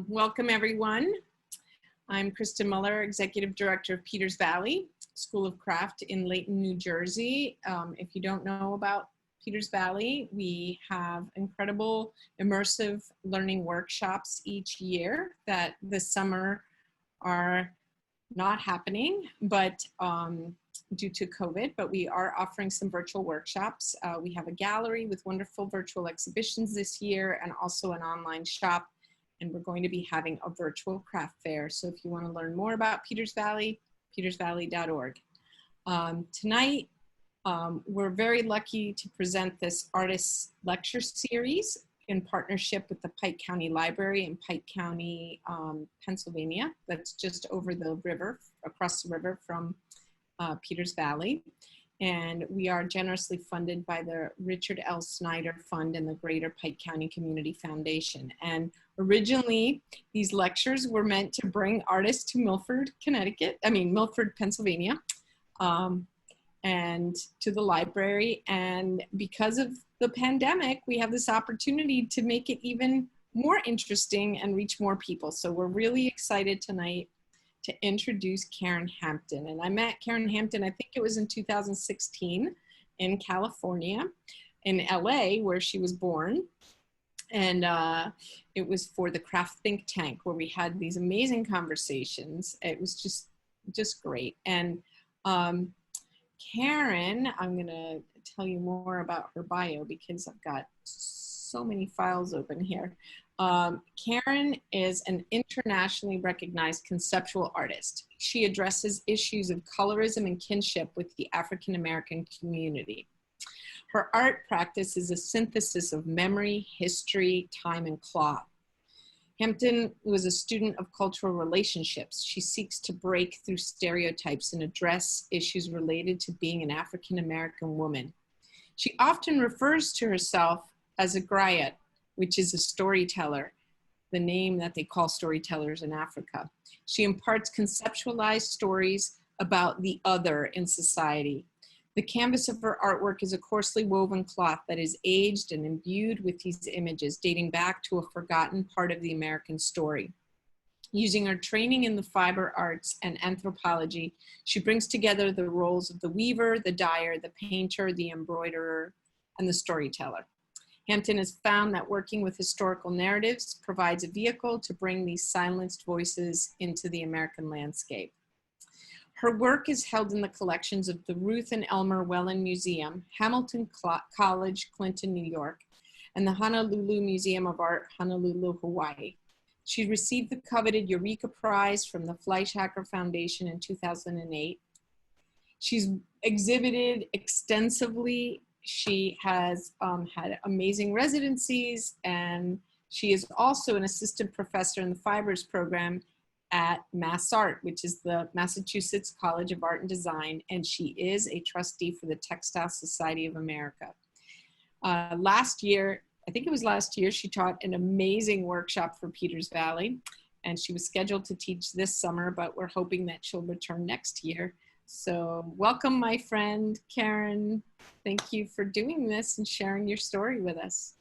Welcome everyone. I'm Kristen Muller, Executive Director of Peters Valley School of Craft in Layton, New Jersey. If you don't know about Peters Valley, we have incredible immersive learning workshops each year that this summer are not happening, but due to COVID, but we are offering some virtual workshops. We have a gallery with wonderful virtual exhibitions this year and also an online shop. And we're going to be having a virtual craft fair. So if you want to learn more about Peters Valley, petersvalley.org. Tonight, we're very lucky to present this artist lecture series in partnership with the Pike County Library in Pike County, Pennsylvania. That's just over the river, across the river from Peters Valley. And we are generously funded by the Richard L. Snyder Fund and the Greater Pike County Community Foundation. And originally, these lectures were meant to bring artists to Milford, Pennsylvania, and to the library. And because of the pandemic, we have this opportunity to make it even more interesting and reach more people. So we're really excited tonight to introduce Karen Hampton. And I met Karen Hampton, I think it was in 2016 in California, in LA, where she was born. And it was for the Craft Think Tank, where we had these amazing conversations. It was just great. And Karen, I'm gonna tell you more about her bio because I've got so many files open here. Karen is an internationally recognized conceptual artist. She addresses issues of colorism and kinship with the African American community. Her art practice is a synthesis of memory, history, time, and cloth. Hampton was a student of cultural relationships. She seeks to break through stereotypes and address issues related to being an African American woman. She often refers to herself as a griot, which is a storyteller, the name that they call storytellers in Africa. She imparts conceptualized stories about the other in society. The canvas of her artwork is a coarsely woven cloth that is aged and imbued with these images dating back to a forgotten part of the American story. Using her training in the fiber arts and anthropology, she brings together the roles of the weaver, the dyer, the painter, the embroiderer, and the storyteller. Hampton has found that working with historical narratives provides a vehicle to bring these silenced voices into the American landscape. Her work is held in the collections of the Ruth and Elmer Wellen Museum, Hamilton College, Clinton, New York, and the Honolulu Museum of Art, Honolulu, Hawaii. She received the coveted Eureka Prize from the Fleischhacker Foundation in 2008. She's exhibited extensively. She has had amazing residencies, and she is also an assistant professor in the Fibers program at MassArt, which is the Massachusetts College of Art and Design, and she is a trustee for the Textile Society of America. Last year, I think it was last year, she taught an amazing workshop for Peters Valley, and she was scheduled to teach this summer, but we're hoping that she'll return next year. So welcome, my friend, Karen. Thank you for doing this and sharing your story with us.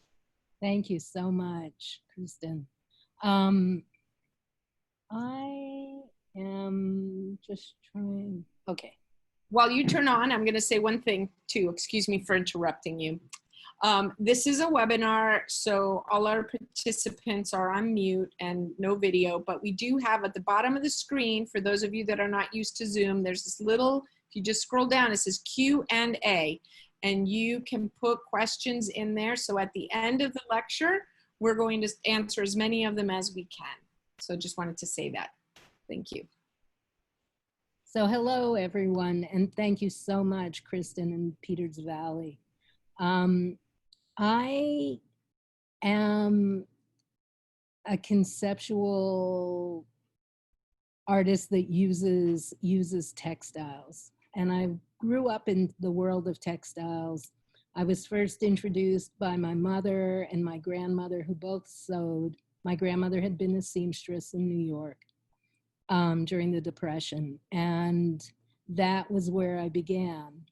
Thank you so much, Kristen. I am just trying, okay. While you turn on, I'm gonna say one thing too, excuse me for interrupting you. This is a webinar, so all our participants are on mute and no video, but we do have at the bottom of the screen, for those of you that are not used to Zoom, there's this little, if you just scroll down, it says Q&A, and you can put questions in there. So at the end of the lecture, we're going to answer as many of them as we can. So just wanted to say that. Thank you. So hello, everyone, and thank you so much, Kristen and Peters Valley. I am a conceptual artist that uses textiles, and I grew up in the world of textiles. I was first introduced by my mother and my grandmother, who both sewed. My grandmother had been a seamstress in New York during the Depression, and that was where I began.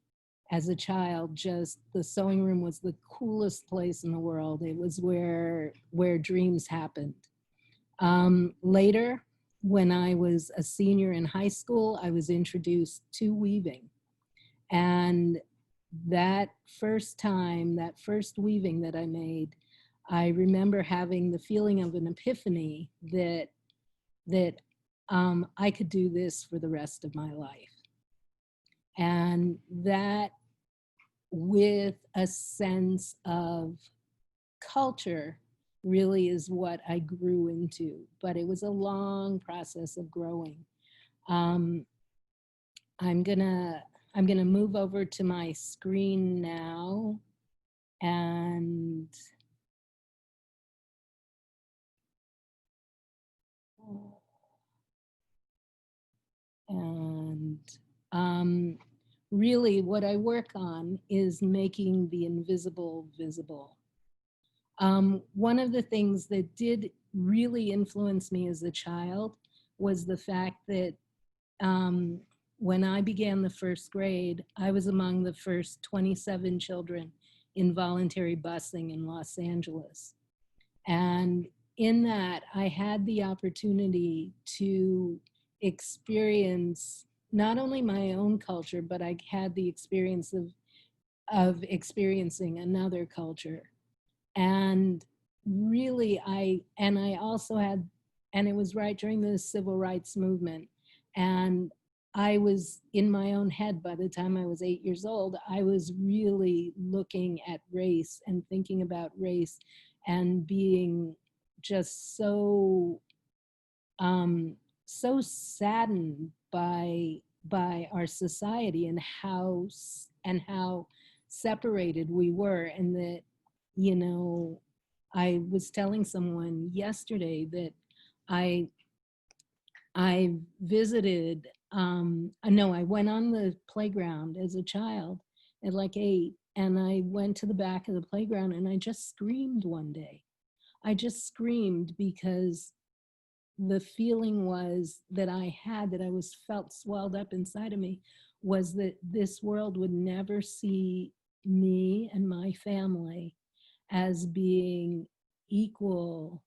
As a child, just the sewing room was the coolest place in the world. It was where dreams happened. Later, when I was a senior in high school, I was introduced to weaving. And that first time, that first weaving that I made, I remember having the feeling of an epiphany that I could do this for the rest of my life. And that, with a sense of culture, really is what I grew into. But it was a long process of growing. I'm gonna move over to my screen now, and really what I work on is making the invisible visible. One of the things that did really influence me as a child was the fact that when I began the first grade, I was among the first 27 children in voluntary busing in Los Angeles. And in that, I had the opportunity to experience not only my own culture, but I had the experience of experiencing another culture. And really, I also had, and it was right during the civil rights movement. And I was in my own head by the time I was 8 years old. I was really looking at race and thinking about race and being just so so saddened by our society and how separated we were. And that, you know, I was telling someone yesterday that I visited, no, I went on the playground as a child at like 8, and I went to the back of the playground and I just screamed one day. I just screamed because the feeling was that I had, that I was felt swelled up inside of me, was that this world would never see me and my family as being equal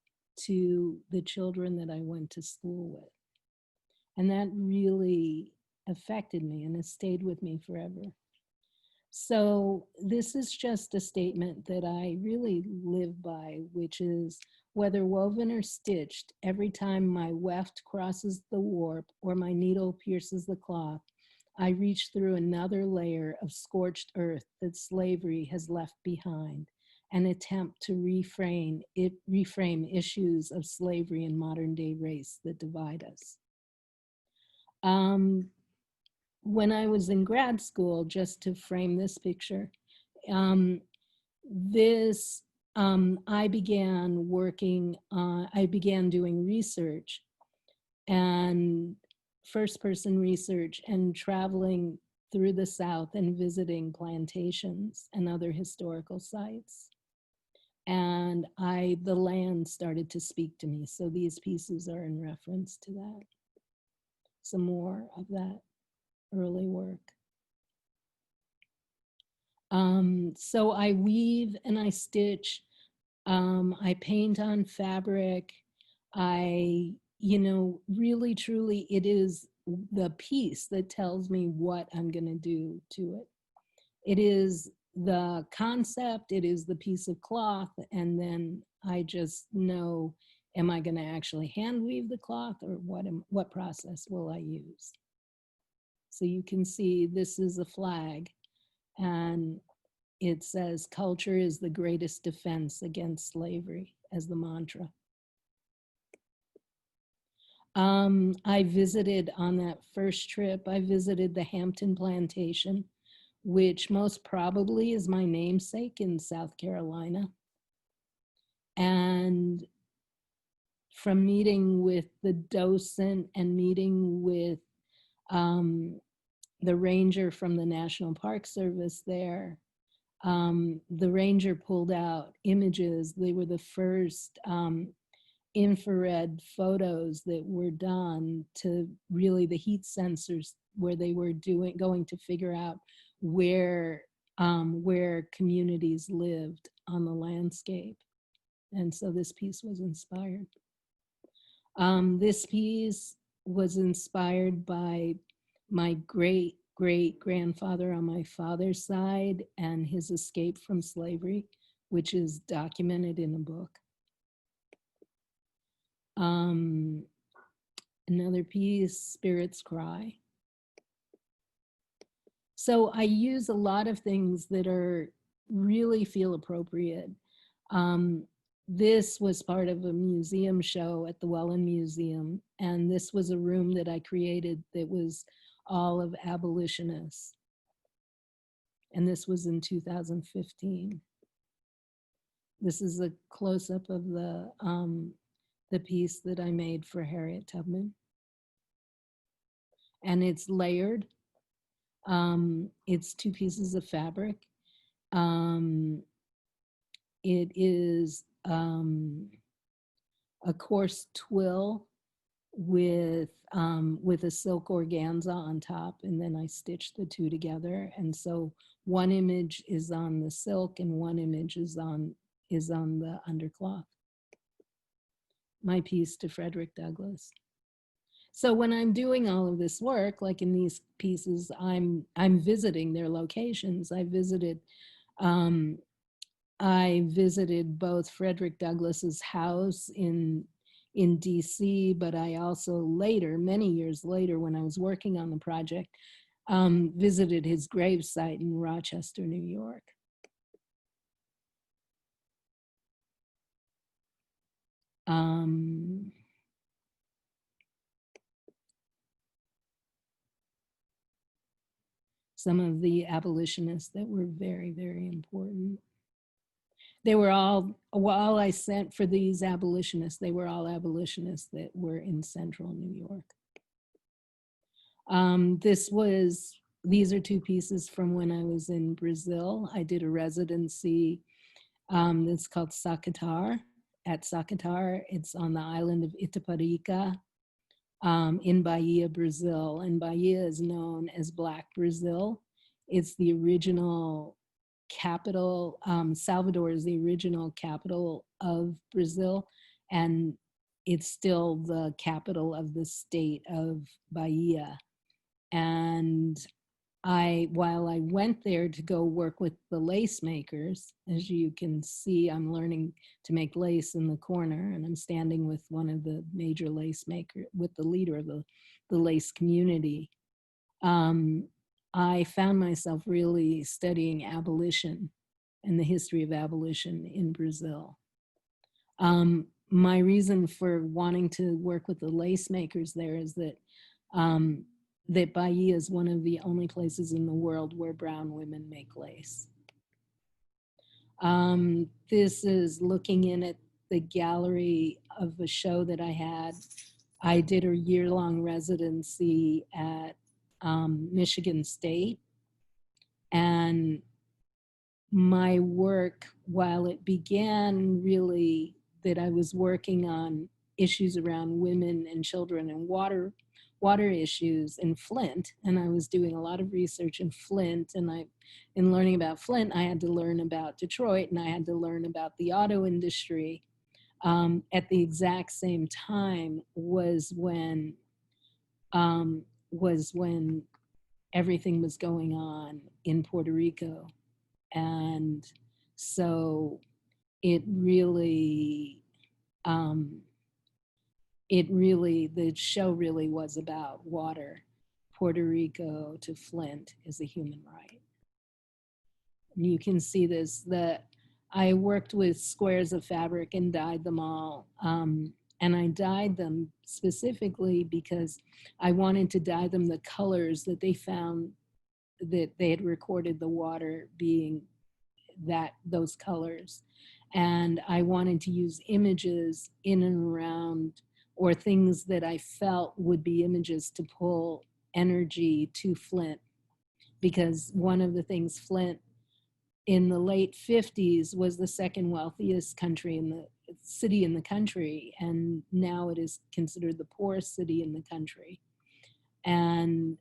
to the children that I went to school with. And that really affected me and has stayed with me forever. So this is just a statement that I really live by, which is, whether woven or stitched, every time my weft crosses the warp or my needle pierces the cloth, I reach through another layer of scorched earth that slavery has left behind, and attempt to reframe issues of slavery and modern day race that divide us. When I was in grad school, just to frame this picture, I began working, I began doing research and first-person research and traveling through the South and visiting plantations and other historical sites. And the land started to speak to me. So these pieces are in reference to that. Some more of that early work. So I weave and I stitch, I paint on fabric. Really, truly, it is the piece that tells me what I'm gonna do to it. It is the concept, it is the piece of cloth, and then I just know, am I gonna actually hand weave the cloth, or what process will I use? So you can see this is a flag, and it says, "Culture is the greatest defense against slavery," as the mantra. I visited on that first trip, I visited the Hampton Plantation, which most probably is my namesake in South Carolina. And from meeting with the docent and meeting with the ranger from the National Park Service there, the ranger pulled out images. They were the first infrared photos that were done to really the heat sensors, where they were going to figure out where communities lived on the landscape. And so this piece was inspired. This piece was inspired by my great-great-grandfather on my father's side and his escape from slavery, which is documented in a book. Another piece, Spirits Cry. So I use a lot of things that are really feel appropriate. This was part of a museum show at the Welland Museum, and this was a room that I created that was all of abolitionists. And this was in 2015. This is a close-up of the piece that I made for Harriet Tubman. And it's layered. It's 2 pieces of fabric. It is a coarse twill with a silk organza on top, and then I stitched the 2 together. And so one image is on the silk and one image is on the undercloth. My piece to Frederick Douglass. So when I'm doing all of this work, like in these pieces, I'm visiting their locations. I visited both Frederick Douglass's house in DC, but I also later, many years later, when I was working on the project, visited his gravesite in Rochester, New York. Some of the abolitionists that were very, very important. They were all I sent for these abolitionists, they were all abolitionists that were in central New York. These are 2 pieces from when I was in Brazil. I did a residency that's called Sacatar. At Sacatar, it's on the island of Itaparica in Bahia, Brazil. And Bahia is known as Black Brazil. It's the original capital. Salvador is the original capital of Brazil, and it's still the capital of the state of Bahia. And while I went there to go work with the lace makers, as you can see, I'm learning to make lace in the corner, and I'm standing with one of the major lace makers, with the leader of the lace community. I found myself really studying abolition and the history of abolition in Brazil. My reason for wanting to work with the lace makers there is that that Bahia is one of the only places in the world where brown women make lace. This is looking in at the gallery of a show that I had. I did a year-long residency at Michigan State, and my work, while it began really that I was working on issues around women and children and water issues in Flint, and I was doing a lot of research in Flint, and in learning about Flint, I had to learn about Detroit, and I had to learn about the auto industry. At the exact same time was when everything was going on in Puerto Rico. And so the show really was about water. Puerto Rico to Flint is a human right. And you can see this, that I worked with squares of fabric and dyed them all. And I dyed them specifically because I wanted to dye them the colors that they found that they had recorded the water being those colors. And I wanted to use images in and around, or things that I felt would be images to pull energy to Flint. Because one of the things, Flint in the late 50s was the second wealthiest city in the country, and now it is considered the poorest city in the country. And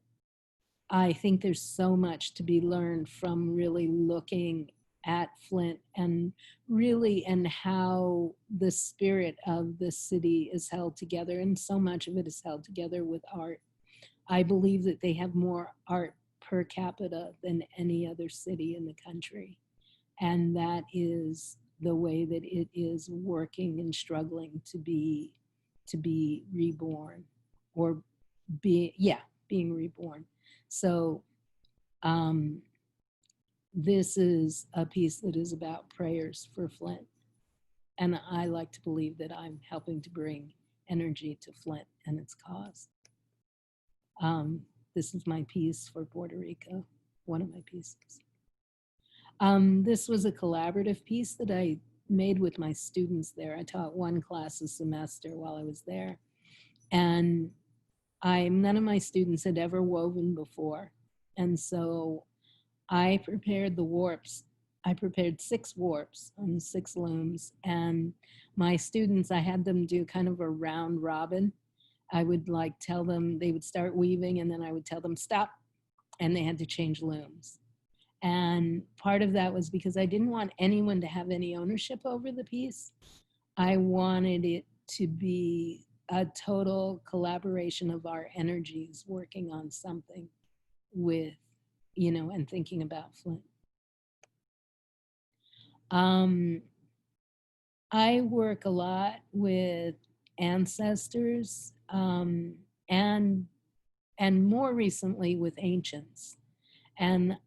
I think there's so much to be learned from really looking at Flint, and really, and how the spirit of the city is held together, and so much of it is held together with art. I believe that they have more art per capita than any other city in the country, and that is the way that it is working and struggling to be reborn, or being reborn. So this is a piece that is about prayers for Flint. And I like to believe that I'm helping to bring energy to Flint and its cause. This is my piece for Puerto Rico, one of my pieces. This was a collaborative piece that I made with my students there. I taught one class a semester while I was there. And none of my students had ever woven before. And so I prepared the warps. I prepared 6 warps on 6 looms. And my students, I had them do kind of a round robin. I would like tell them, they would start weaving, and then I would tell them stop, and they had to change looms. And part of that was because I didn't want anyone to have any ownership over the piece. I wanted it to be a total collaboration of our energies working on something with, and thinking about Flint. I work a lot with ancestors, and more recently with ancients. And,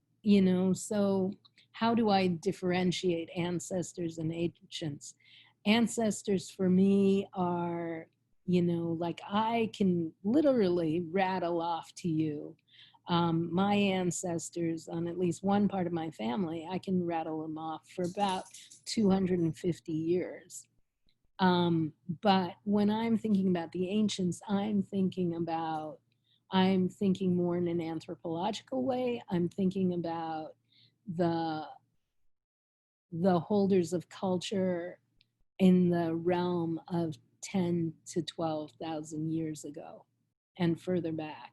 so how do I differentiate ancestors and ancients? Ancestors for me are, like I can literally rattle off to you my ancestors on at least one part of my family. I can rattle them off for about 250 years. But when I'm thinking about the ancients, I'm thinking more in an anthropological way. I'm thinking about the holders of culture in the realm of 10 to 12,000 years ago and further back.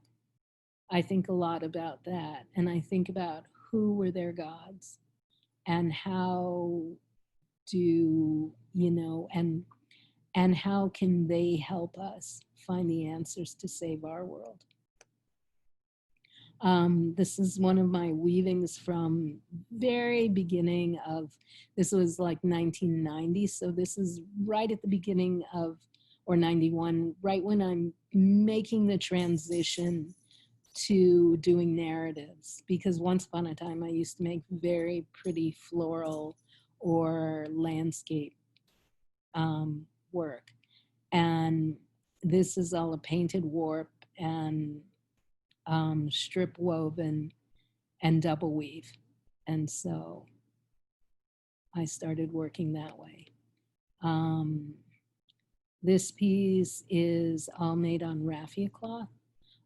I think a lot about that. And I think about who were their gods and how do, and how can they help us find the answers to save our world. This is one of my weavings from very beginning of, this was like 1990. So this is right at the beginning of, or 91, right when I'm making the transition to doing narratives. Because once upon a time I used to make very pretty floral or landscape work. And this is all a painted warp and strip woven and double weave. And so I started working that way. This piece is all made on raffia cloth.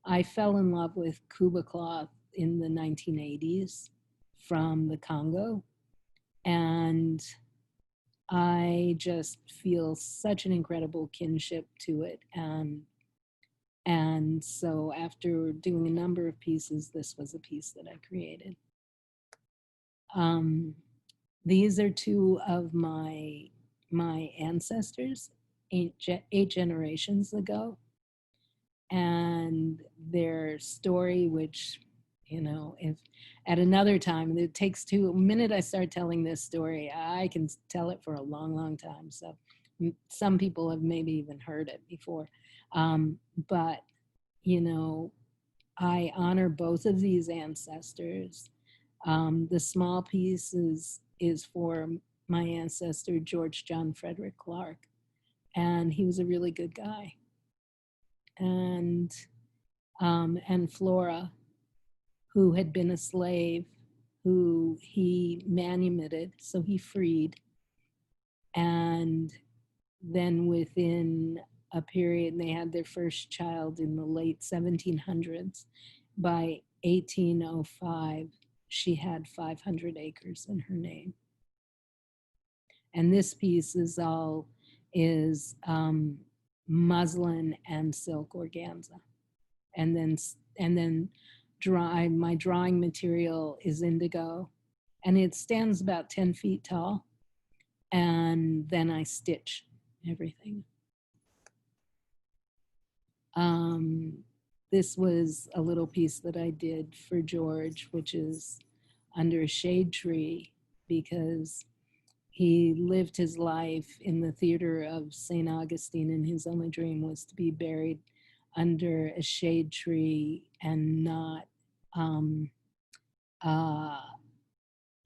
I fell in love with Cuba Cloth in the 1980s from the Congo. And I just feel such an incredible kinship to it. And so after doing a number of pieces, this was a piece that I created. These are 2 of my ancestors, 8 generations ago. And their story, which, if at another time, it takes a minute I start telling this story, I can tell it for a long, long time. So some people have maybe even heard it before. But, I honor both of these ancestors. The small piece is for my ancestor, George John Frederick Clark. And he was a really good guy. And Flora, who had been a slave, who he manumitted, so he freed. And then within a period, they had their first child in the late 1700s. By 1805, she had 500 acres in her name. And this piece is all muslin and silk organza. And then my drawing material is indigo, and it stands about 10 feet tall. And then I stitch everything. This was a little piece that I did for George, which is under a shade tree, because he lived his life in the theater of St. Augustine, and his only dream was to be buried under a shade tree and not,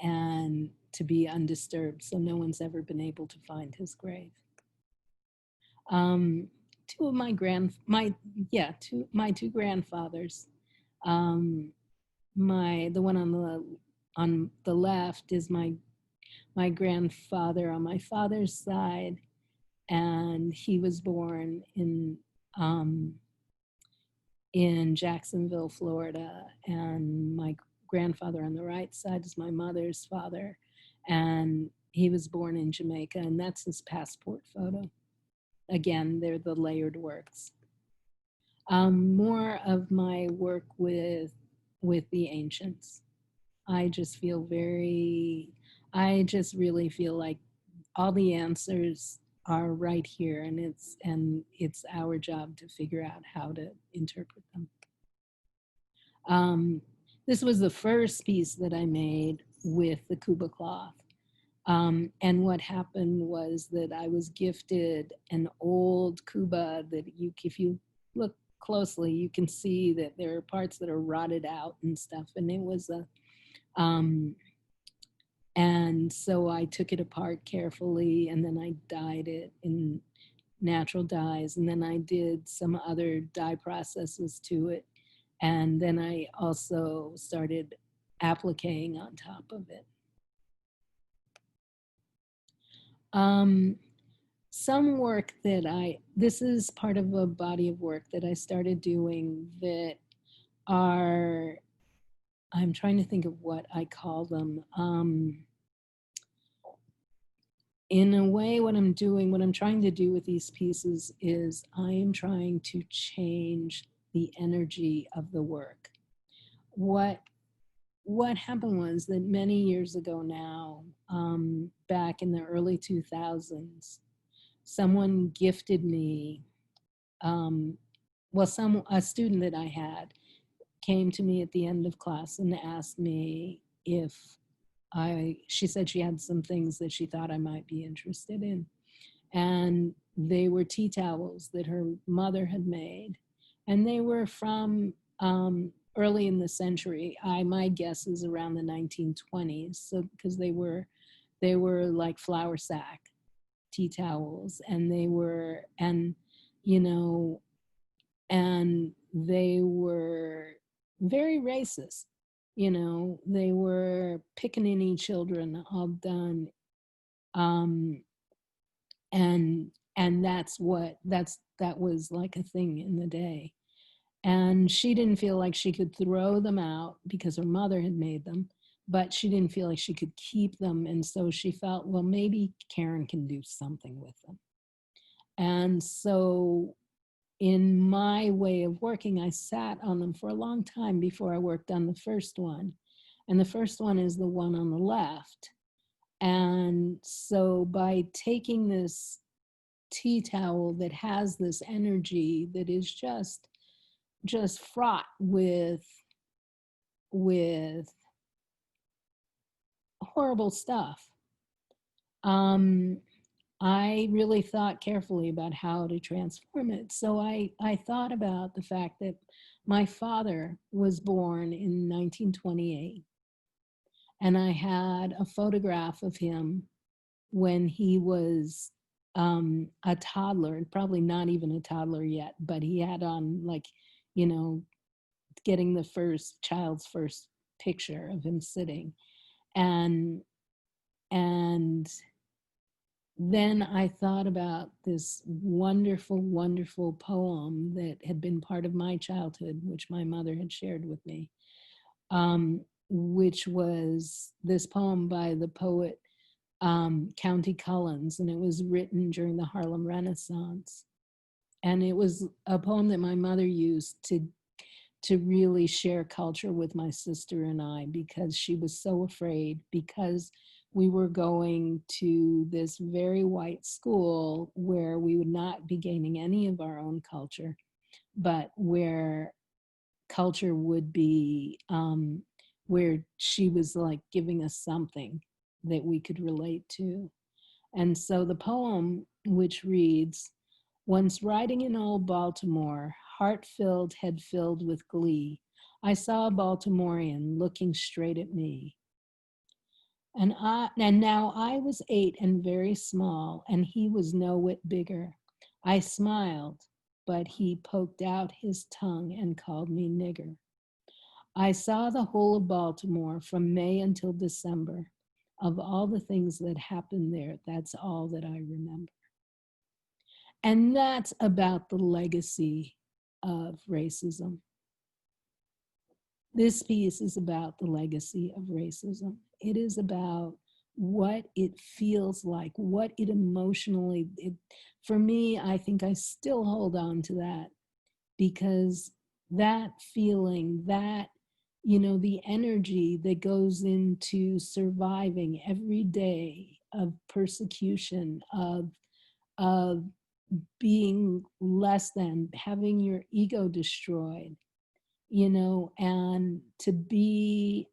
and to be undisturbed. So no one's ever been able to find his grave. Two of my two grandfathers. The one on the left is my grandfather on my father's side, and he was born in Jacksonville, Florida. And my grandfather on the right side is my mother's father, and he was born in Jamaica, and that's his passport photo. Again, they're the layered works. More of my work with the ancients. I just really feel like all the answers are right here, and it's our job to figure out how to interpret them. This was the first piece that I made with the Cuba Cloth. And what happened was that I was gifted an old Cuba that if you look closely, you can see that there are parts that are rotted out and stuff. And it was and so I took it apart carefully, and then I dyed it in natural dyes. And then I did some other dye processes to it. And then I also started appliquing on top of it. Some work that this is part of a body of work that I started doing that are, I'm trying to think of what I call them. In a way, what I'm trying to do with these pieces is I am trying to change the energy of the work. What happened was that many years ago now, back in the early 2000s, someone gifted me, a student that I had came to me at the end of class and asked me if she said she had some things that she thought I might be interested in. And they were tea towels that her mother had made. And they were from early in the century. My guess is around the 1920s. So, because they were like flour sack tea towels, and they were very racist. They were pickaninny children all done. And that was like a thing in the day. And she didn't feel like she could throw them out because her mother had made them, but she didn't feel like she could keep them. And so she felt, well, maybe Karen can do something with them. And so in my way of working, I sat on them for a long time before I worked on the first one. And the first one is the one on the left. And so by taking this tea towel that has this energy that is just fraught with horrible stuff, I really thought carefully about how to transform it. So I thought about the fact that my father was born in 1928, and I had a photograph of him when he was a toddler, probably not even a toddler yet, but he had on, like, getting the child's first picture of him sitting. And then I thought about this wonderful, wonderful poem that had been part of my childhood, which my mother had shared with me, which was this poem by the poet County Collins, and it was written during the Harlem Renaissance. And it was a poem that my mother used to to really share culture with my sister and I, because she was so afraid, because we were going to this very white school where we would not be gaining any of our own culture, but where culture would be, where she was like giving us something that we could relate to. And so the poem, which reads, once riding in old Baltimore, heart filled, head filled with glee, I saw a Baltimorean looking straight at me. And now I was 8 and very small, and he was no whit bigger. I smiled, but he poked out his tongue and called me nigger. I saw the whole of Baltimore from May until December. Of all the things that happened there, that's all that I remember. And that's about the legacy of racism. This piece is about the legacy of racism. It is about what it feels like, what it emotionally, for me, I think I still hold on to that, because that feeling, that, the energy that goes into surviving every day of persecution, of being less than, having your ego destroyed, and to be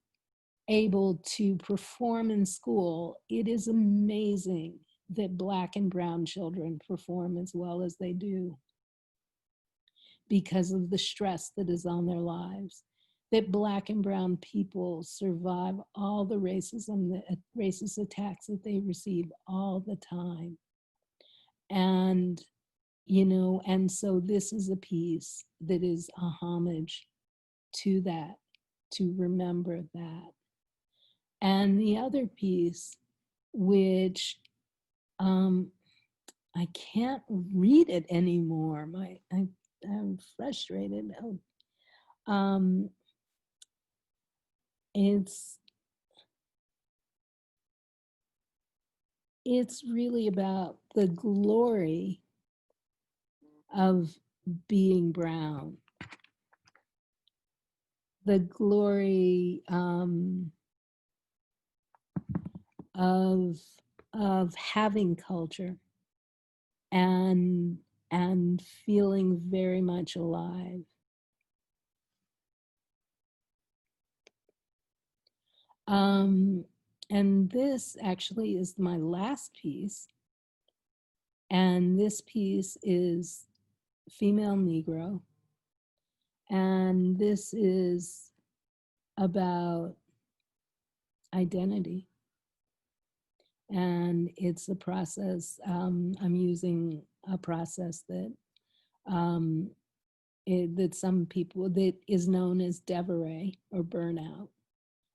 able to perform in school. It is amazing that Black and brown children perform as well as they do, because of the stress that is on their lives, that Black and brown people survive all the racism, the racist attacks that they receive all the time. And, and so this is a piece that is a homage to that, to remember that. And the other piece, which I can't read it anymore. I'm frustrated. It's really about the glory of being brown, the glory of having culture and feeling very much alive. And this actually is my last piece. And this piece is female Negro. And this is about identity. And it's a process, I'm using a process that that some people, that is known as devoray or burnout.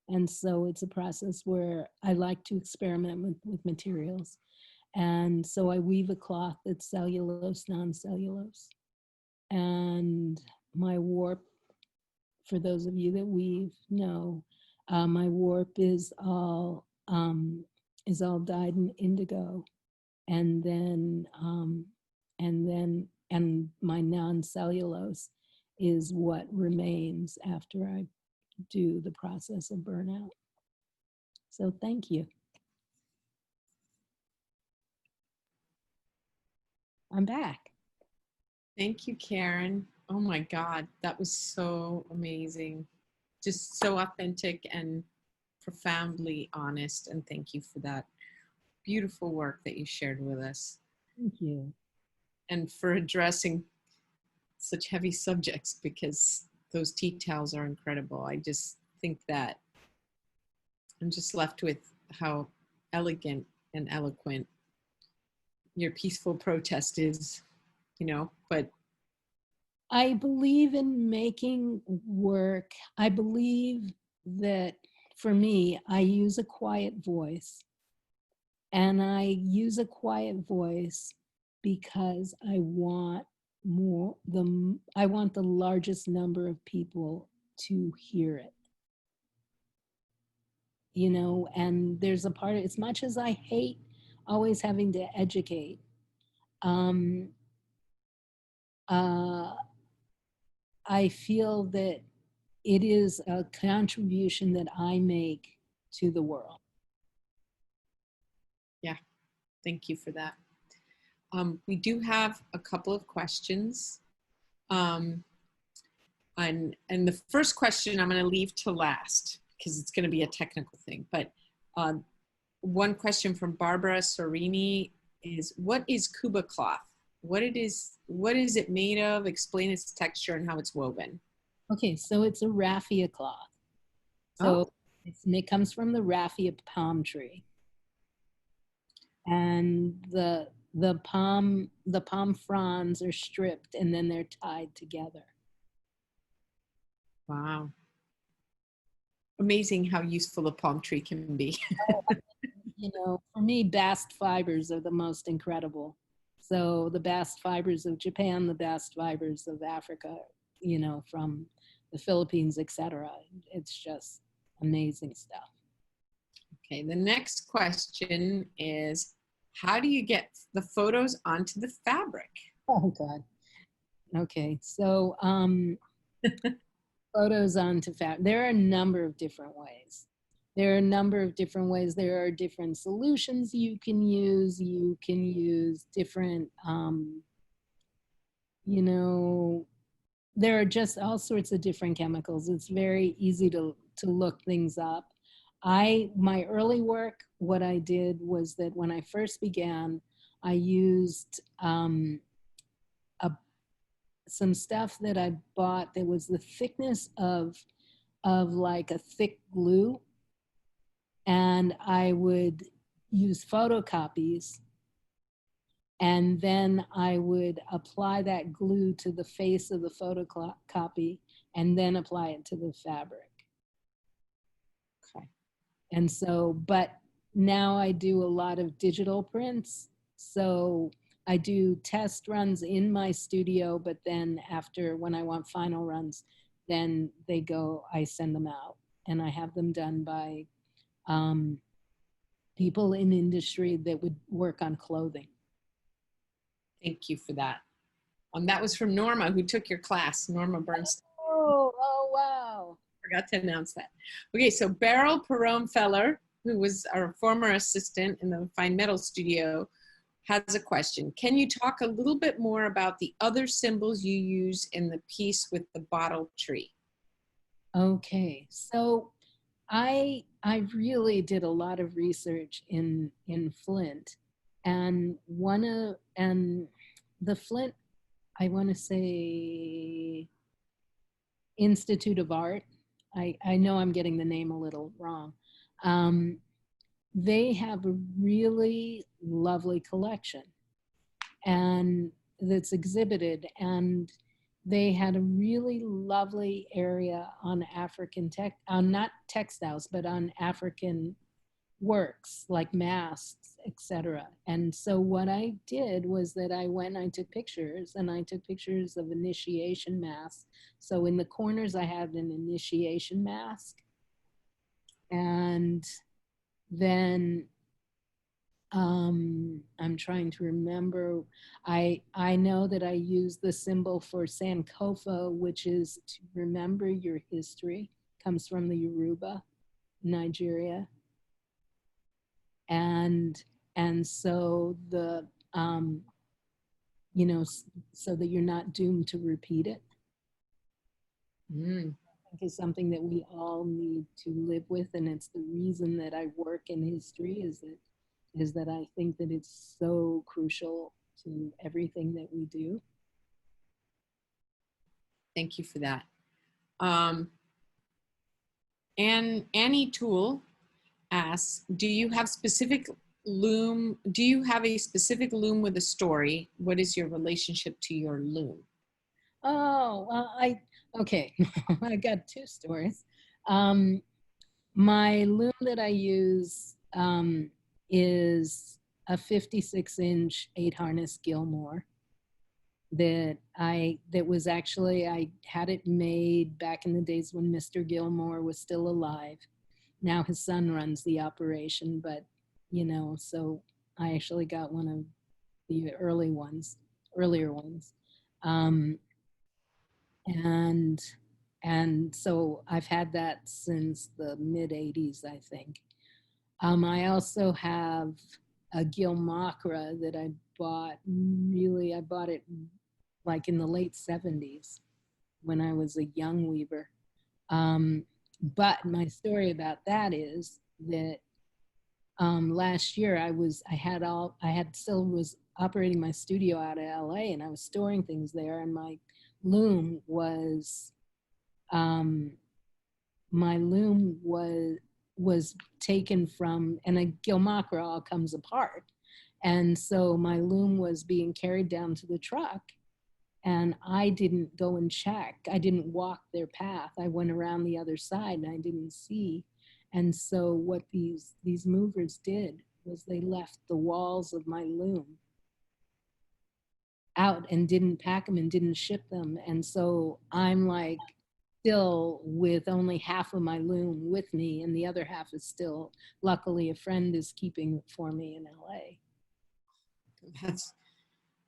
And so it's a process where I like to experiment with materials. And so I weave a cloth that's cellulose, non-cellulose. And my warp, for those of you that weave know, my warp is all dyed in indigo. And then my non-cellulose is what remains after I do the process of burnout. So thank you. I'm back. Thank you, Karen. Oh my God, that was so amazing. Just so authentic and profoundly honest. And thank you for that beautiful work that you shared with us. Thank you. And for addressing such heavy subjects, because those details are incredible. I just think that I'm just left with how elegant and eloquent your peaceful protest is, but I believe in making work. I believe that for me, I use a quiet voice. And I use a quiet voice because I want the largest number of people to hear it. And there's a part of, as much as I hate always having to educate, I feel that it is a contribution that I make to the world. Yeah, thank you for that. We do have a couple of questions. And the first question I'm going to leave to last because it's going to be a technical thing. But one question from Barbara Sorini is, what is Cuba cloth? What is it made of? Explain its texture and how it's woven. Okay, so it's a raffia cloth. So it comes from the raffia palm tree. And the palm fronds are stripped and then they're tied together. Wow. Amazing how useful a palm tree can be. You know, for me, bast fibers are the most incredible. So the bast fibers of Japan, the bast fibers of Africa, you know, from the Philippines, etc. It's just amazing stuff. Okay, the next question is, how do you get the photos onto the fabric? Oh God. Okay, so photos onto fabric. There are a number of different ways. There are different solutions you can use. You can use different, you know, there are just all sorts of different chemicals. It's very easy to look things up. My early work, what I did was that when I first began, I used some stuff that I bought that was the thickness of like a thick glue, and I would use photocopies, and then I would apply that glue to the face of the photocopy and then apply it to the fabric. Okay. And so, but now I do a lot of digital prints. So I do test runs in my studio, but then after, when I want final runs, then I send them out, and I have them done by people in industry that would work on clothing. Thank you for that. That was from Norma, who took your class, Norma Bernstein. Oh, wow. Forgot to announce that. Okay, so Beryl Perone-Feller, who was our former assistant in the Fine Metal Studio, has a question. Can you talk a little bit more about the other symbols you use in the piece with the bottle tree? Okay, so I really did a lot of research in Flint, and the Flint, I want to say, Institute of Art. I know I'm getting the name a little wrong. They have a really lovely collection, and that's exhibited, and they had a really lovely area on not textiles, but on African works like masks, etc. And so what I did was that I took pictures, and I took pictures of initiation masks. So in the corners I had an initiation mask, and then I'm trying to remember. I know that I use the symbol for Sankofa, which is to remember your history. Comes from the Yoruba, Nigeria, and so the you know, so that you're not doomed to repeat it. I think is something that we all need to live with, and it's the reason that I work in history, is that I think that it's so crucial to everything that we do. Thank you for that. And Annie Toole asks, do you have a specific loom with a story? What is your relationship to your loom? Oh, well, okay. I got two stories. My loom that I use is a 56-inch 8-harness Gilmore that was actually, I had it made back in the days when Mr. Gilmore was still alive. Now his son runs the operation, but you know, so I actually got one of the earlier ones. and so I've had that since the mid 80s, I think. I also have a Gilmacra that I bought it like in the late 70s when I was a young weaver. But my story about that is that last year I still was operating my studio out of LA, and I was storing things there, and my loom was um, taken from, and a Gilmacra all comes apart. And so my loom was being carried down to the truck, and I didn't go and check. I didn't walk their path. I went around the other side and I didn't see. And so what these movers did was they left the walls of my loom out and didn't pack them and didn't ship them. And so I'm like still with only half of my loom with me, and the other half is still, luckily a friend is keeping it for me in LA. That's,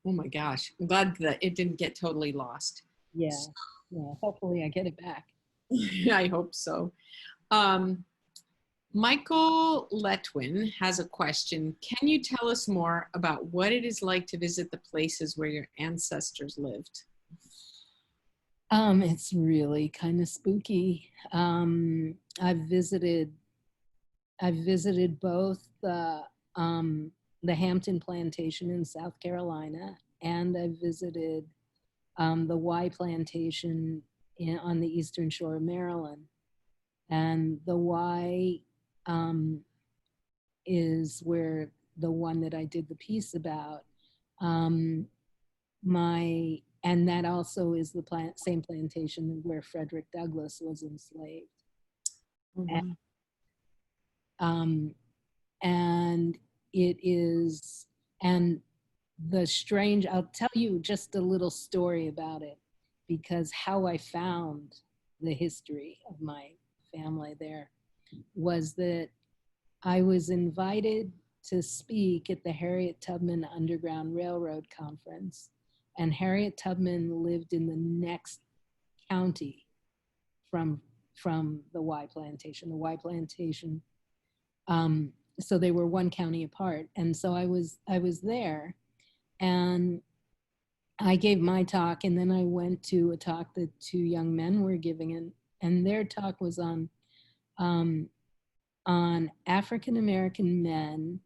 oh my gosh. I'm glad that it didn't get totally lost. Yeah, yeah, hopefully I get it back. I hope so. Michael Letwin has a question. Can you tell us more about what it is like to visit the places where your ancestors lived? It's really kind of spooky. I've visited both the Hampton Plantation in South Carolina, and I visited the Y Plantation on the eastern shore of Maryland. And the Y is where the one that I did the piece about. And that also is the same plantation where Frederick Douglass was enslaved. Oh, wow. And it is, and the strange, I'll tell you just a little story about it, because how I found the history of my family there was that I was invited to speak at the Harriet Tubman Underground Railroad Conference, and Harriet Tubman lived in the next county from the Y Plantation. The Y Plantation, so they were one county apart, and so I was there, and I gave my talk, and then I went to a talk that two young men were giving, and their talk was on African American men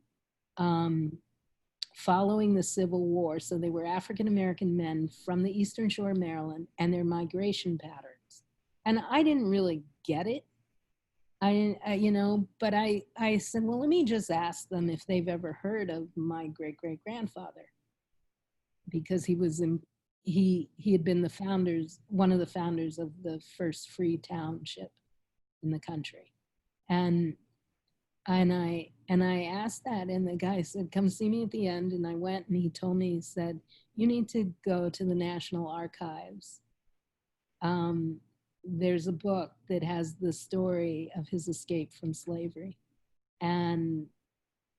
following the Civil War. So they were African American men from the Eastern Shore of Maryland and their migration patterns. And I didn't really get it. But I said, well, let me just ask them if they've ever heard of my great-great-grandfather, because he had been one of the founders of the first free township in the country. And I asked that, and the guy said, come see me at the end. And I went, and he told me, he said, you need to go to the National Archives. There's a book that has the story of his escape from slavery. And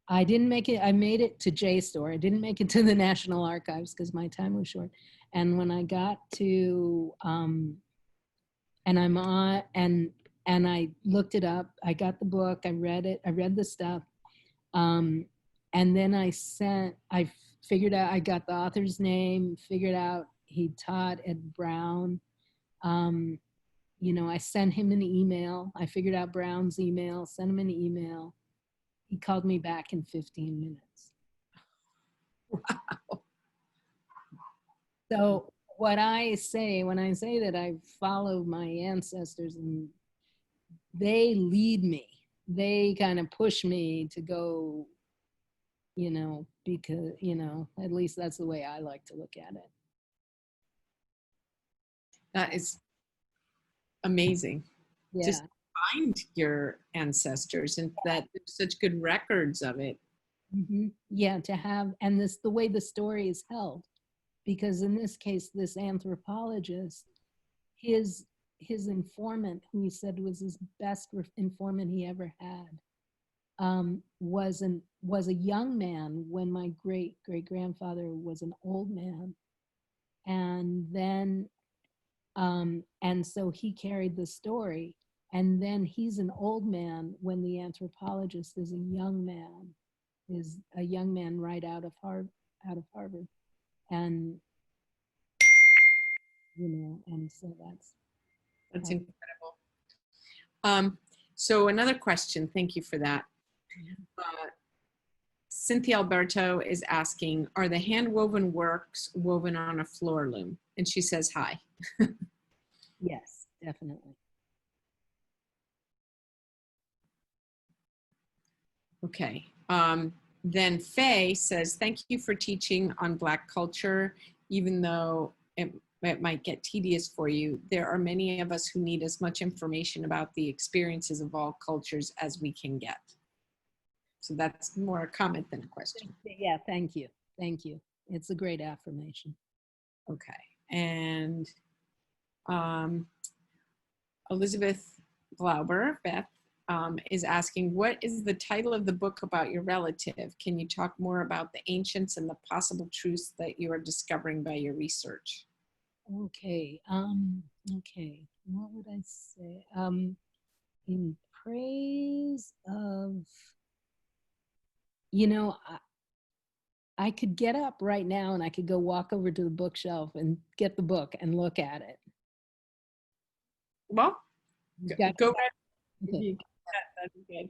I didn't make it. I made it to JSTOR. I didn't make it to the National Archives because my time was short. And when I got to, and I looked it up. I got the book. I read it. I read the stuff. And then I figured out, I got the author's name, figured out he taught at Brown. I sent him an email. I figured out Brown's email, sent him an email. He called me back in 15 minutes. Wow. So what I say when I say that I follow my ancestors, and they lead me, they kind of push me to go, because, at least that's the way I like to look at it. That is amazing. Yeah. Just find your ancestors and that there's such good records of it. Mm-hmm. Yeah, to have, and the way the story is held, because in this case, this anthropologist, his informant, who he said was his best informant he ever had, was a young man when my great-great-grandfather was an old man. And then And so he carried the story. And then he's an old man when the anthropologist is a young man right out of Harvard. And, and so That's incredible. So another question, thank you for that. Cynthia Alberto is asking, are the hand-woven works woven on a floor loom? And she says hi. Yes, definitely. Okay. Then Faye says, thank you for teaching on Black culture, even though it might get tedious for you. There are many of us who need as much information about the experiences of all cultures as we can get. So that's more a comment than a question. Yeah, thank you. Thank you. It's a great affirmation. Okay. And Elizabeth Glauber, Beth, is asking, what is the title of the book about your relative? Can you talk more about the ancients and the possible truths that you are discovering by your research? Okay. Okay. What would I say? In praise of, I could get up right now and I could go walk over to the bookshelf and get the book and look at it. Well, go ahead. Okay. That's good.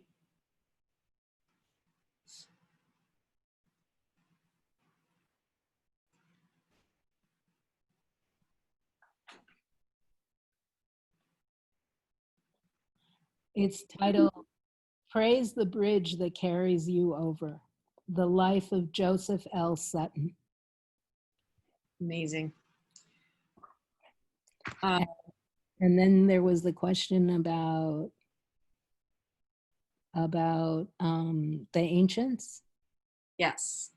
It's titled, Praise the Bridge That Carries You Over, The Life of Joseph L. Sutton. Amazing. And then there was the question about the ancients. Yes.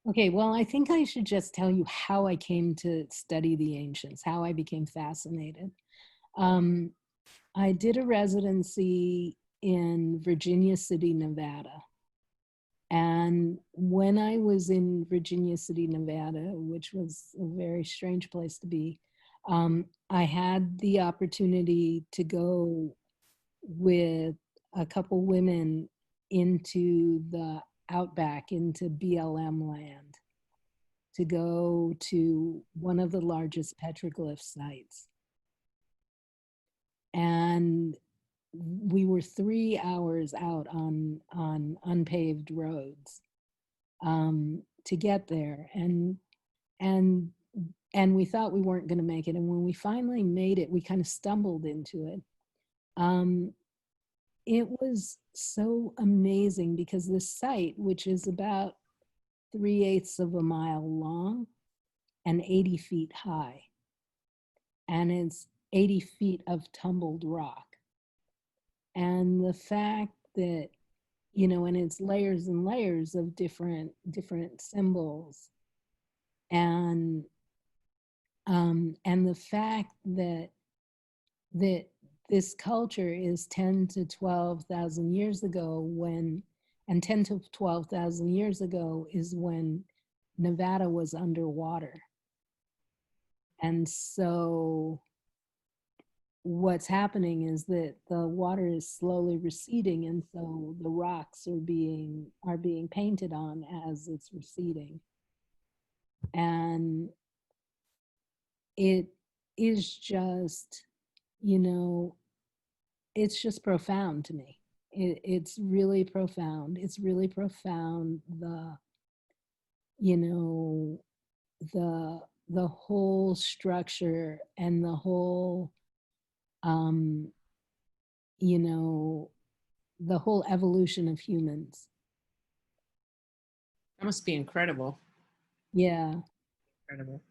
Okay, well, I think I should just tell you how I came to study the ancients, how I became fascinated. I did a residency in Virginia City, Nevada. And when I was in Virginia City, Nevada, which was a very strange place to be, I had the opportunity to go with a couple women into the outback, into BLM land, to go to one of the largest petroglyph sites. And we were 3 hours out on unpaved roads to get there, and we thought we weren't going to make it. And when we finally made it, we kind of stumbled into it. It was so amazing because this site, which is about 3/8 of a mile long and 80 feet high, and it's 80 feet of tumbled rock. And the fact that, and it's layers and layers of different symbols, and the fact that this culture is 10 to 12,000 years ago, and 10 to 12,000 years ago is when Nevada was underwater. And so what's happening is that the water is slowly receding, and so the rocks are being painted on as it's receding. And it is just, it's just profound to me. It's really profound. It's really profound, the whole structure and the whole the whole evolution of humans. That must be incredible. Yeah. Incredible.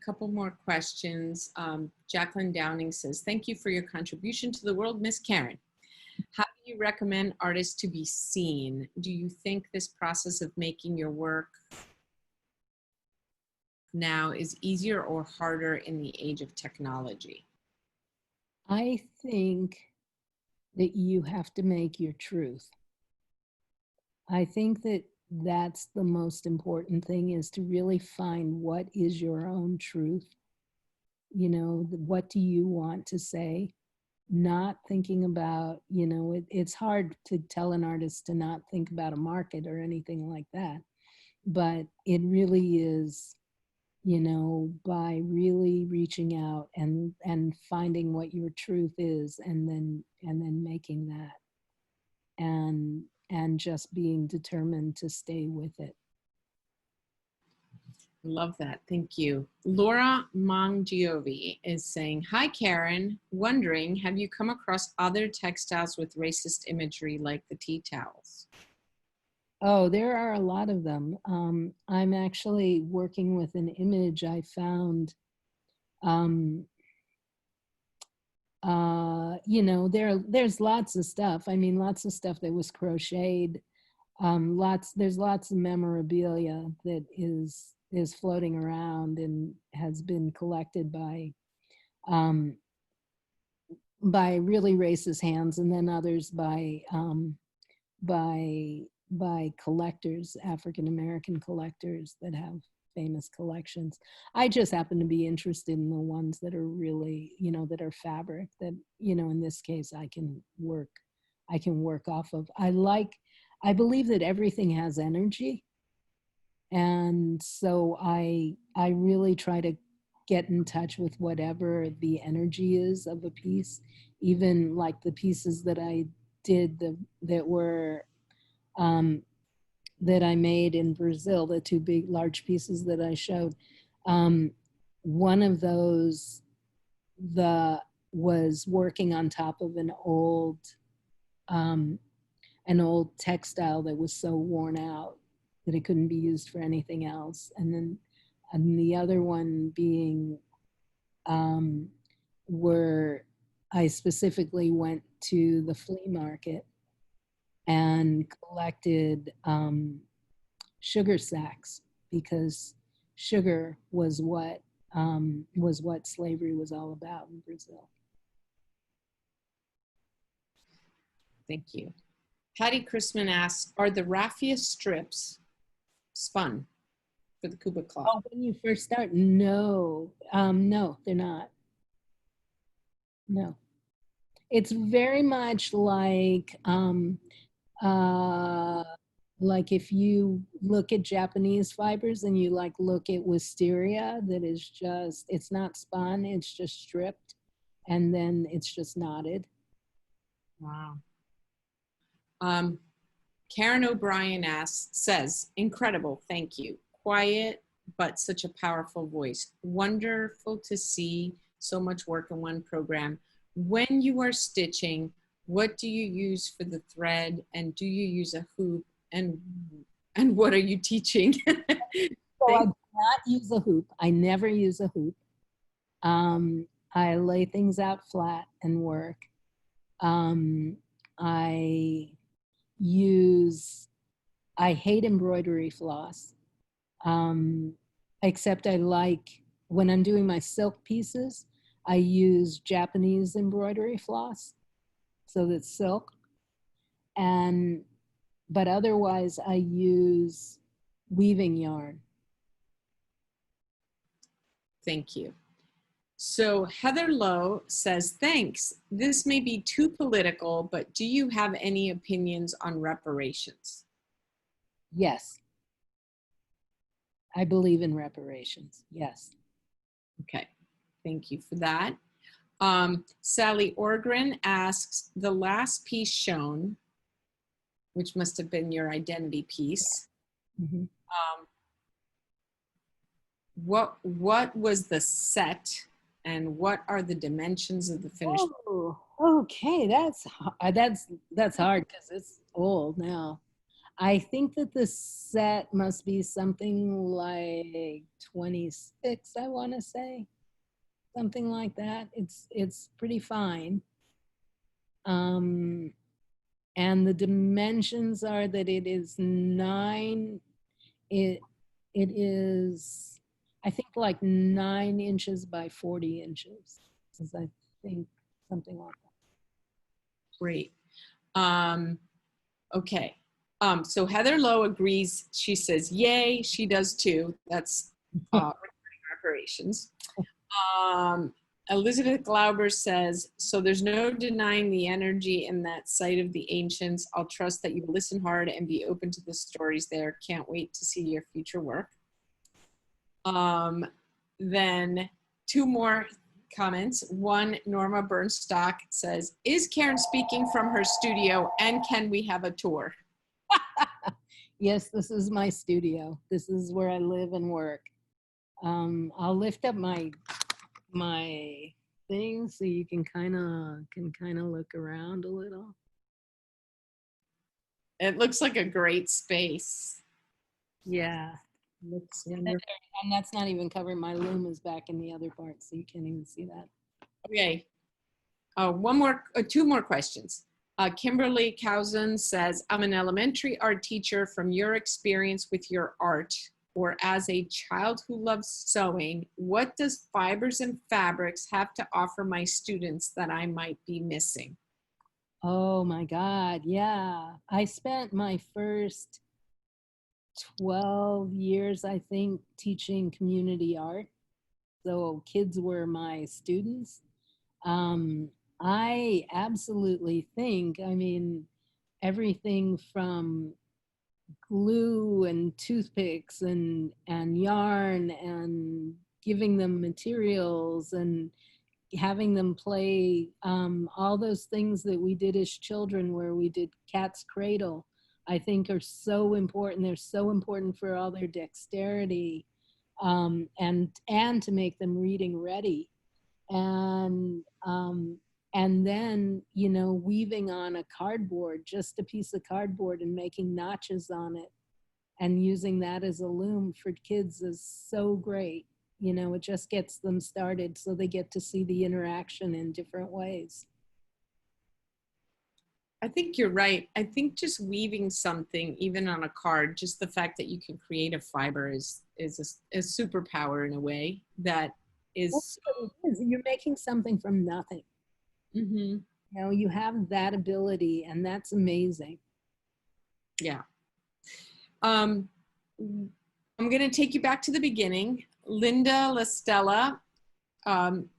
Couple more questions. Jacqueline Downing says, thank you for your contribution to the world, Miss Karen. How do you recommend artists to be seen? Do you think this process of making your work now is easier or harder in the age of technology? I think that you have to make your truth. I think that that's the most important thing, is to really find what is your own truth you know, what do you want to say? Not thinking about, you know, it's hard to tell an artist to not think about a market or anything like that. But it really is, you know, by really reaching out and finding what your truth is, and then making that, and just being determined to stay with it. Love that. Thank you. Laura Mangiovi is saying, hi, Karen. Wondering, have you come across other textiles with racist imagery like the tea towels? Oh, there are a lot of them. I'm actually working with an image I found. You know, there's lots of stuff. I mean, lots of stuff that was crocheted. There's lots of memorabilia that is floating around and has been collected by really racist hands, and then others by collectors, African American collectors that have famous collections. I just happen to be interested in the ones that are really, you know, that are fabric, that, you know, in this case I can work off of. I believe that everything has energy. And so I really try to get in touch with whatever the energy is of a piece, even like the pieces that I did that were that I made in Brazil, the two big large pieces that I showed. One of those was working on top of an old textile that was so worn out that it couldn't be used for anything else. And the other one being where I specifically went to the flea market and collected sugar sacks, because sugar was what slavery was all about in Brazil. Thank you. Patty Chrisman asks, are the raffia strips spun for the Cuba Cloth? Oh, when you first start, no, no, they're not. No, it's very much like if you look at Japanese fibers and you look at wisteria, that is just, it's not spun, it's just stripped, and then it's just knotted. Wow. Karen O'Brien says, incredible, thank you. Quiet, but such a powerful voice. Wonderful to see so much work in one program. When you are stitching, what do you use for the thread, and do you use a hoop, and what are you teaching? So I do not use a hoop. I never use a hoop. I lay things out flat and work. I hate embroidery floss, except when I'm doing my silk pieces, I use Japanese embroidery floss, so that's silk. But otherwise I use weaving yarn. Thank you. So Heather Lowe says, thanks. This may be too political, but do you have any opinions on reparations? Yes. I believe in reparations. Yes. Okay. Thank you for that. Sally Orgren asks, the last piece shown, which must have been your identity piece. Mm-hmm. What was the set, and what are the dimensions of the finished? Oh, okay, that's hard because it's old now. I think that the set must be something like 26, I want to say, something like that. It's pretty fine. And the dimensions are that it is 9. It is, I think, like 9 inches by 40 inches. I think something like that. Great. Okay. So Heather Lowe agrees. She says, yay, she does too. That's reparations. Elizabeth Glauber says, so there's no denying the energy in that site of the ancients. I'll trust that you listen hard and be open to the stories there. Can't wait to see your future work. Then two more comments. One, Norma Bernstock says, is Karen speaking from her studio and can we have a tour? Yes, this is my studio. This is where I live and work. I'll lift up my thing so you can kind of look around a little. It looks like a great space. Yeah, looks wonderful. And that's not even covering my loom is back in the other part, so you can't even see that. Okay. Two more questions. Kimberly Cowson says, I'm an elementary art teacher. From your experience with your art, or as a child who loves sewing, what does fibers and fabrics have to offer my students that I might be missing? Oh my God, yeah. I spent my first 12 years, I think, teaching community art. So kids were my students. I absolutely think, I mean, everything from glue and toothpicks and yarn and giving them materials and having them play all those things that we did as children where we did cat's cradle, I think are so important. They're so important for all their dexterity and to make them reading ready. And then, you know, weaving on a cardboard, just a piece of cardboard and making notches on it and using that as a loom for kids is so great. You know, it just gets them started so they get to see the interaction in different ways. I think you're right. I think just weaving something, even on a card, just the fact that you can create a fiber is a superpower in a way that is. You're making something from nothing. Mm-hmm. You know, you have that ability, and that's amazing. Yeah. I'm going to take you back to the beginning. Linda LaStella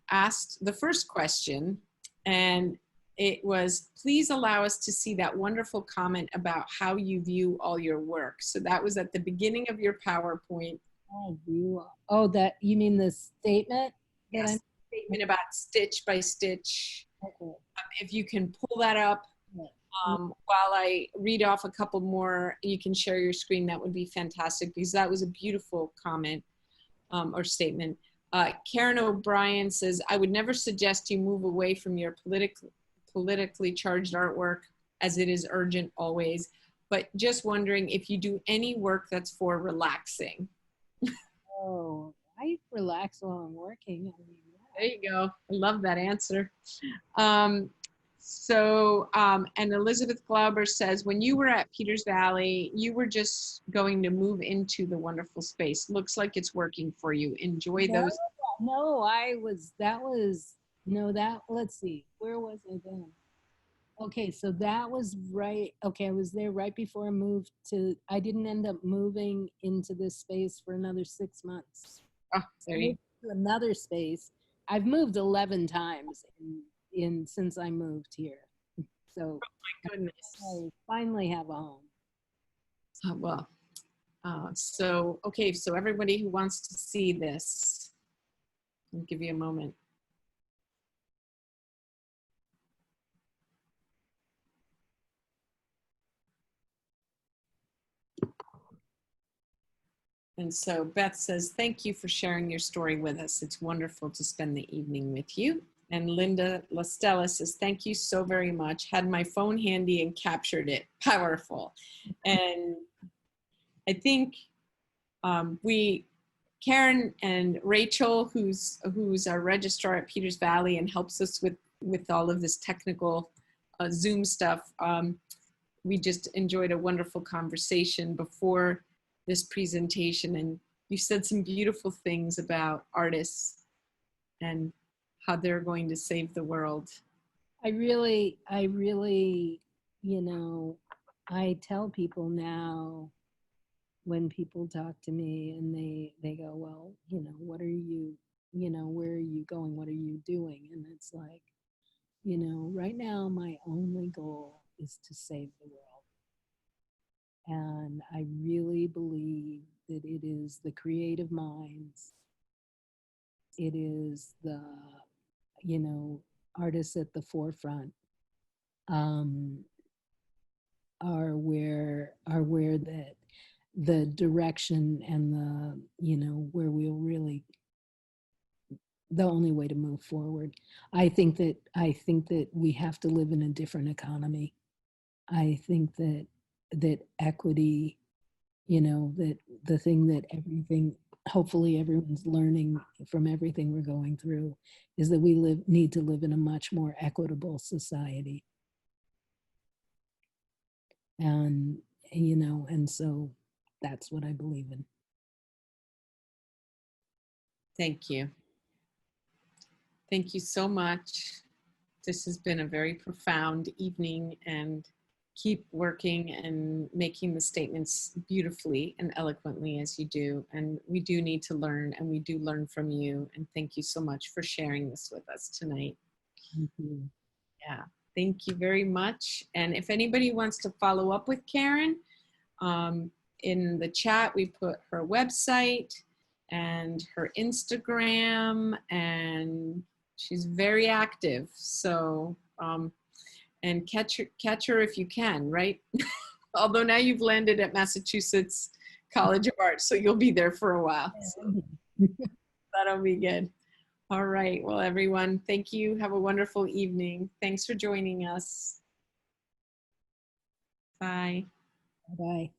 asked the first question, and it was, please allow us to see that wonderful comment about how you view all your work. So that was at the beginning of your PowerPoint. Oh, that, you mean the statement? Yes, statement about stitch by stitch. Okay. If you can pull that up while I read off a couple more, you can share your screen. That would be fantastic because that was a beautiful comment or statement. Karen O'Brien says, I would never suggest you move away from your politically charged artwork as it is urgent always, but just wondering if you do any work that's for relaxing. Oh, I relax while I'm working. I mean, yeah. There you go. I love that answer. And Elizabeth Glauber says, when you were at Peters Valley, you were just going to move into the wonderful space. Looks like it's working for you. Enjoy those. No, let's see, where was I then? Okay, so that was right. Okay, I was there right before I moved I didn't end up moving into this space for another 6 months. Oh, there you go. Another space. I've moved 11 times since I moved here. So, oh my goodness. I finally have a home. Okay, so everybody who wants to see this, I'll give you a moment. And so Beth says, thank you for sharing your story with us. It's wonderful to spend the evening with you. And Linda LaStella says, thank you so very much. Had my phone handy and captured it. Powerful. And I think Karen and Rachel, who's our registrar at Peters Valley and helps us with all of this technical Zoom stuff, we just enjoyed a wonderful conversation before this presentation, and you said some beautiful things about artists and how they're going to save the world. I really, you know, I tell people now when people talk to me and they go, well, you know, what are you you know, where are you going? What are you doing? And it's like, you know, right now my only goal is to save the world. And I really believe that it is the creative minds, it is the, you know, artists at the forefront, um, are where the direction and the, you know, where we'll really, the only way to move forward. I think that we have to live in a different economy. I think that equity, you know, that the thing that everything, hopefully everyone's learning from everything we're going through, is that we need to live in a much more equitable society. And, you know, and so that's what I believe in. Thank you. Thank you so much. This has been a very profound evening, and keep working and making the statements beautifully and eloquently as you do. And we do need to learn, and we do learn from you. And thank you so much for sharing this with us tonight. Thank you. Yeah, thank you very much. And if anybody wants to follow up with Karen, in the chat, we put her website and her Instagram, and she's very active. So, and catch her if you can, right? Although now you've landed at Massachusetts College of Art, so you'll be there for a while. So that'll be good. All right. Well, everyone, thank you. Have a wonderful evening. Thanks for joining us. Bye. Bye.